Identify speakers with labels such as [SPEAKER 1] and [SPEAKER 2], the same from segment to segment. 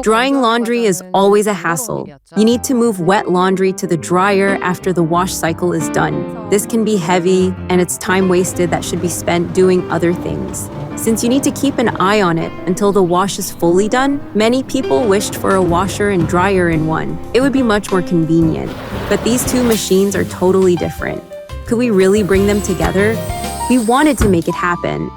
[SPEAKER 1] Drying laundry is always a hassle. You need to move wet laundry to the dryer after the wash cycle is done. This can be heavy, and it's time wasted that should be spent doing other things. Since you need to keep an eye on it until the wash is fully done, many people wished for a washer and dryer in one. It would be much more convenient. But these two machines are totally different. Could we really bring them together? We wanted to make it happen.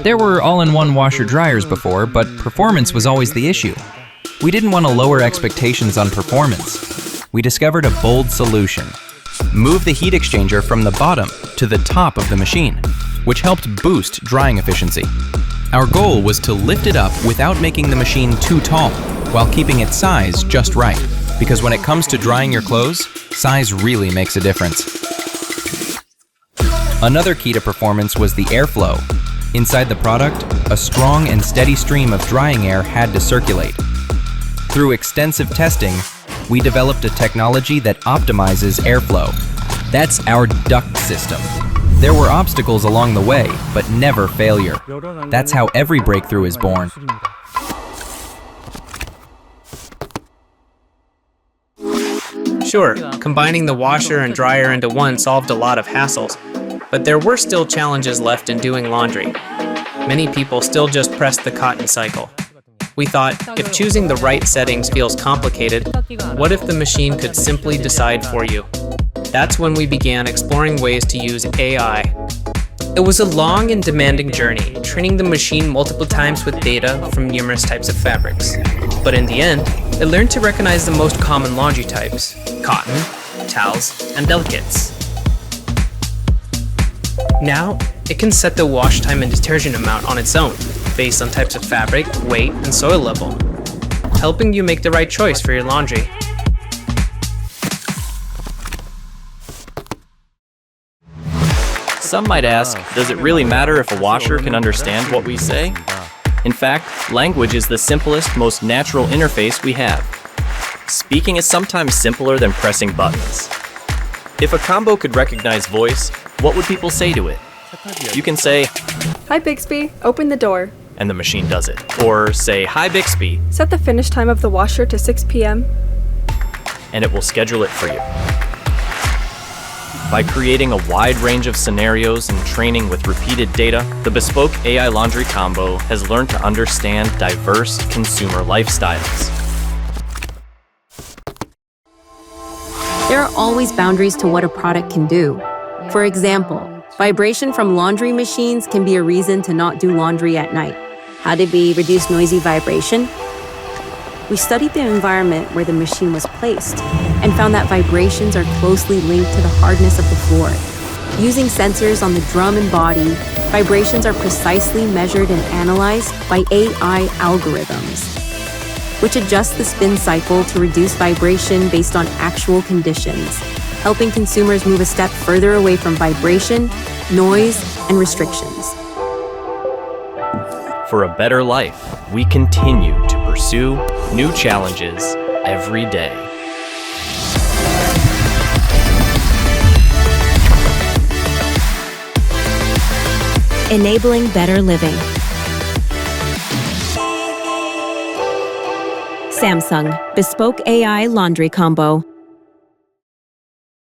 [SPEAKER 2] There were all-in-one washer-dryers before, but performance was always the issue. We didn't want to lower expectations on performance. We discovered a bold solution. Move the heat exchanger from the bottom to the top of the machine, which helped boost drying efficiency. Our goal was to lift it up without making the machine too tall, while keeping its size just right. Because when it comes to drying your clothes, size really makes a difference. Another key to performance was the airflow. Inside the product, a strong and steady stream of drying air had to circulate. Through extensive testing, we developed a technology that optimizes airflow. That's our duct system. There were obstacles along the way, but never failure. That's how every breakthrough is born.
[SPEAKER 3] Sure, combining the washer and dryer into one solved a lot of hassles, but there were still challenges left in doing laundry. Many people still just pressed the cotton cycle. We thought, if choosing the right settings feels complicated, what if the machine could simply decide for you? That's when we began exploring ways to use AI. It was a long and demanding journey, training the machine multiple times with data from numerous types of fabrics. But in the end, it learned to recognize the most common laundry types: cotton, towels, and delicates. Now, it can set the wash time and detergent amount on its own, based on types of fabric, weight, and soil level, helping you make the right choice for your laundry.
[SPEAKER 4] Some might ask, does it really matter if a washer can understand what we say? In fact, language is the simplest, most natural interface we have. Speaking is sometimes simpler than pressing buttons. If a combo could recognize voice, what would people say to it? You can say,
[SPEAKER 5] "Hi Bixby, open the door."
[SPEAKER 4] And the machine does it. Or say, "Hi Bixby,"
[SPEAKER 5] Set the finish time of the washer to 6 p.m.
[SPEAKER 4] and it will schedule it for you. By creating a wide range of scenarios and training with repeated data, the Bespoke AI Laundry Combo has learned to understand diverse consumer lifestyles.
[SPEAKER 1] There are always boundaries to what a product can do. For example, vibration from laundry machines can be a reason to not do laundry at night. How did we reduce noisy vibration? We studied the environment where the machine was placed and found that vibrations are closely linked to the hardness of the floor. Using sensors on the drum and body, vibrations are precisely measured and analyzed by AI algorithms, which adjust the spin cycle to reduce vibration based on actual conditions, helping consumers move a step further away from vibration, noise, and restrictions.
[SPEAKER 4] For a better life, we continue to pursue new challenges every day.
[SPEAKER 1] Enabling better living. Samsung Bespoke AI Laundry Combo.